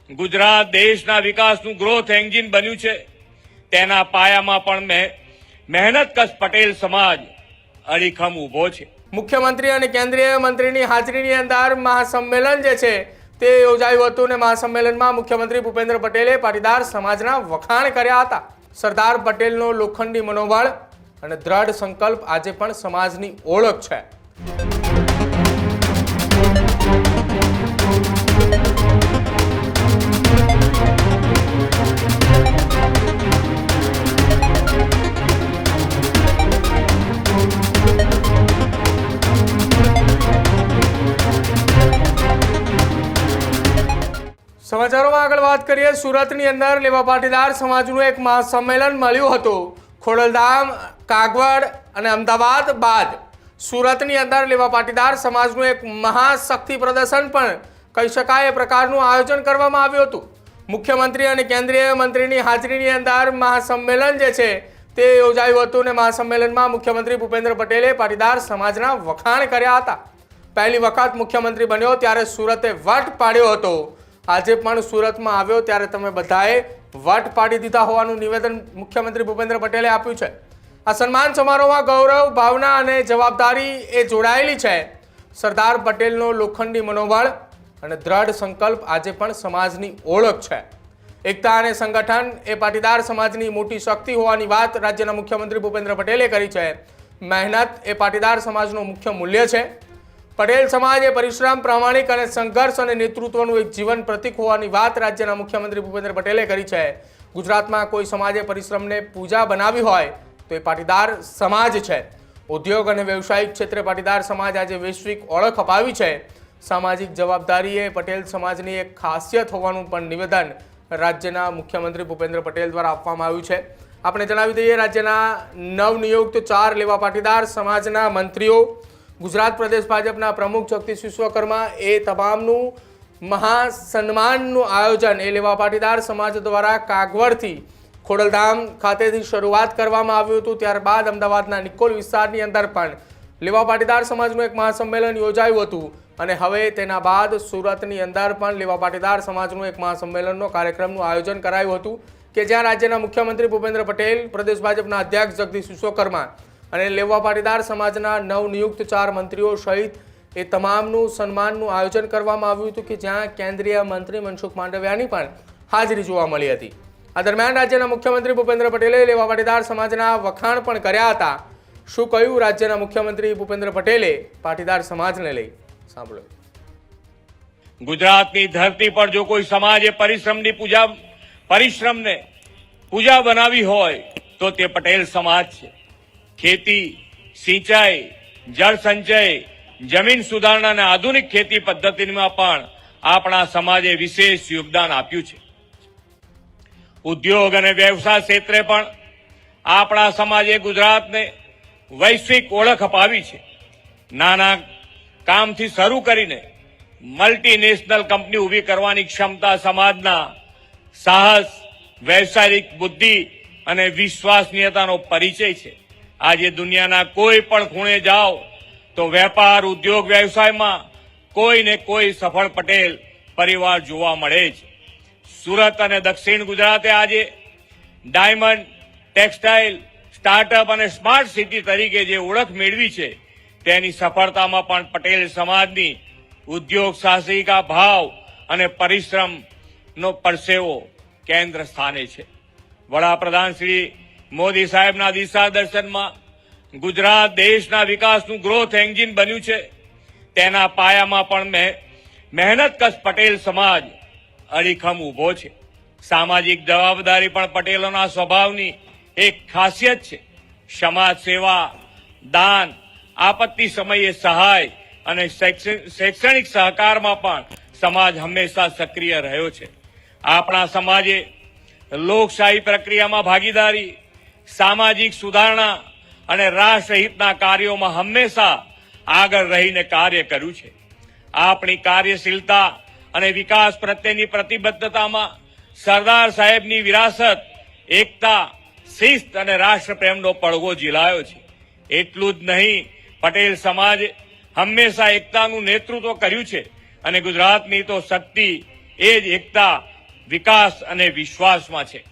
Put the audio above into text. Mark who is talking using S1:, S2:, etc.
S1: ગુજરાત દેશના વિકાસનું growth engine બન્યું છે, તેના પાયામાં પણ મહેનતકશ પટેલ સમાજ અડીખમ ઉભો છે.
S2: મુખ્યમંત્રી અને કેન્દ્રીય મંત્રીની હાજરીની અંદર મહાસંમેલન જે છે તે યોજાયું હતું અને મહાસંમેલનમાં મુખ્યમંત્રી ભૂપેન્દ્ર પટેલે પાટીદાર સમાજના વખાણ કર્યા હતા. સરદાર પટેલનો લોખંડી મનોબળ અને દ્રઢ સંકલ્પ આજે પણ સમાજની ઓળખ છે. સમાચારોમાં આગળ વાત કરીએ. સુરતની અંદર લેવા પાટીદાર સમાજનું એક મહાસંમેલન મળ્યું હતું. ખોડલધામ, કાગવડ અને અમદાવાદ બાદ સુરતની અંદર લેવા પાટીદાર સમાજનું એક મહાશક્તિ પ્રદર્શન પણ કહી શકાય એ પ્રકારનું આયોજન કરવામાં આવ્યું હતું. મુખ્યમંત્રી અને કેન્દ્રીય મંત્રીની હાજરીની અંદર મહાસંમેલન જે છે તે યોજાયું હતું અને મહાસંમેલનમાં મુખ્યમંત્રી ભૂપેન્દ્ર પટેલે પાટીદાર સમાજના વખાણ કર્યા હતા. પહેલી વખત મુખ્યમંત્રી બન્યો ત્યારે સુરતે વટ પાડ્યો હતો. આજે પણ સુરતમાં આવ્યો ત્યારે તમે બધાએ વટ પાડી દીધા હોવાનું નિવેદન મુખ્યમંત્રી ભૂપેન્દ્ર પટેલે આપ્યું છે. આ સન્માન સમારોહમાં ગૌરવ, ભાવના અને જવાબદારી એ જોડાયેલી છે. સરદાર પટેલનો લોખંડી મનોબળ અને દ્રઢ સંકલ્પ આજે પણ સમાજની ઓળખ છે. એકતા અને સંગઠન એ પાટીદાર સમાજની મોટી શક્તિ હોવાની વાત રાજ્યના મુખ્યમંત્રી ભૂપેન્દ્ર પટેલે કરી છે. મહેનત એ પાટીદાર સમાજનું મુખ્ય મૂલ્ય છે. પટેલ સમાજ એ પરિશ્રમ, પ્રામાણિક અને સંઘર્ષ અને નેતૃત્વનું એક જીવન પ્રતીક હોવાની વાત રાજ્યના મુખ્યમંત્રી ભૂપેન્દ્ર પટેલે કરી છે. ગુજરાતમાં કોઈ સમાજે પરિશ્રમને પૂજા બનાવી હોય તો એ પાટીદાર સમાજ છે. ઉદ્યોગ અને વ્યવસાયિક ક્ષેત્રે પાટીદાર સમાજ આજે વૈશ્વિક ઓળખ અપાવી છે. સામાજિક જવાબદારી એ પટેલ સમાજની એક ખાસિયત હોવાનું પણ નિવેદન રાજ્યના મુખ્યમંત્રી ભૂપેન્દ્ર પટેલ દ્વારા આપવામાં આવ્યું છે. આપણે જણાવી દઈએ, રાજ્યના નવનિયુક્ત 4 લેવા પાટીદાર સમાજના મંત્રીઓ, ગુજરાત પ્રદેશ ભાજપના પ્રમુખ જગદીશ વિશ્વકર્મા એ તમામનું મહાસન્માનનું આયોજન એ લેવા પાટીદાર સમાજ દ્વારા કાગવડથી ખોડલધામ ખાતેથી શરૂઆત કરવામાં આવ્યું હતું. ત્યારબાદ અમદાવાદના નિકોલ વિસ્તારની અંદર પણ લેવા પાટીદાર સમાજનું એક મહાસંમેલન યોજાયું હતું અને હવે તેના બાદ સુરતની અંદર પણ લેવા પાટીદાર સમાજનું એક મહાસંમેલનનો કાર્યક્રમનું આયોજન કરાયું હતું કે જ્યાં રાજ્યના મુખ્યમંત્રી ભૂપેન્દ્ર પટેલ, પ્રદેશ ભાજપના અધ્યક્ષ જગદીશ વિશ્વકર્મા અને લેવા પાટીદાર સમાજના નવનિયુક્ત 4 મંત્રીઓ સહિત એ તમામનું સન્માનનું આયોજન કરવામાં આવ્યું હતું કે જ્યાં કેન્દ્રીય મંત્રી મનસુખ માંડવિયાની પણ હાજરી જોવા મળી હતી. આ દરમિયાન રાજ્યના મુખ્યમંત્રી ભૂપેન્દ્ર પટેલે લેવા પાટીદાર સમાજના વખાણ પણ કર્યા હતા. શું કહ્યું રાજ્યના મુખ્યમંત્રી ભૂપેન્દ્ર પટેલે પાટીદાર સમાજને લઈ, સાંભળો.
S1: ગુજરાતની ધરતી પર જો કોઈ સમાજે પરિશ્રમને પૂજા બનાવી હોય તો તે પટેલ સમાજ છે. ખેતી, સિંચાઈ, જળ સંચય, જમીન સુધારણા અને આધુનિક ખેતી પદ્ધતિમાં પણ આપણા સમાજે વિશેષ યોગદાન આપ્યું છે. ઉદ્યોગ અને વ્યવસાય ક્ષેત્રે પણ આપણા સમાજે ગુજરાતને વૈશ્વિક ઓળખ અપાવી છે. નાના કામથી શરૂ કરીને મલ્ટીનેશનલ કંપની ઊભી કરવાની ક્ષમતા સમાજના સાહસ, વ્યવસાયિક બુદ્ધિ અને વિશ્વસનીયતાનો પરિચય છે. આજે દુનિયાના કોઈ પણ ખૂણે જાઓ તો વેપાર, ઉદ્યોગ, વ્યવસાયમાં કોઈ ને કોઈ સફળ પટેલ પરિવાર જોવા મળે છે. સુરત અને દક્ષિણ ગુજરાતે આજે ડાયમંડ, ટેક્સટાઇલ, સ્ટાર્ટઅપ અને સ્માર્ટ સિટી તરીકે જે ઓળખ મેળવી છે તેની સફળતામાં પણ પટેલ સમાજની ઉદ્યોગ સાહસિકા ભાવ અને પરિશ્રમનો પરસેવો કેન્દ્ર સ્થાને છે. વડાપ્રધાન શ્રી મોદી સાહેબના દિશા દર્શનમાં ગુજરાત દેશના વિકાસનું ગ્રોથ એન્જિન બન્યું છે, તેના પાયામાં પણ મહેનતકશ પટેલ સમાજ અડીખમ ઉભો છે. સામાજિક જવાબદારી પણ પટેલોના સ્વભાવની એક ખાસિયત છે. સમાજ સેવા, દાન, આપત્તિ સમયે સહાય અને શૈક્ષણિક સહકારમાં પણ સમાજ હંમેશા સક્રિય રહ્યો છે. આપણા સમાજે લોકશાહી પ્રક્રિયામાં ભાગીદારી, સામાજિક સુધારણા અને રાષ્ટ્રહિતના કાર્યોમાં હંમેશા આગળ રહીને કાર્ય કર્યું છે. આપણી કાર્યશીલતા અને વિકાસ પ્રત્યેની પ્રતિબદ્ધતામાં સરદાર સાહેબની વિરાસત, એકતા, શિસ્ત અને રાષ્ટ્રપ્રેમનો પડઘો ઝીલાયો છે. એટલું જ નહીં, પટેલ સમાજ હંમેશા એકતાનું નેતૃત્વ કર્યું છે અને ગુજરાતની તો શક્તિ એ જ એકતા વિકાસ અને વિશ્વાસમાં છે.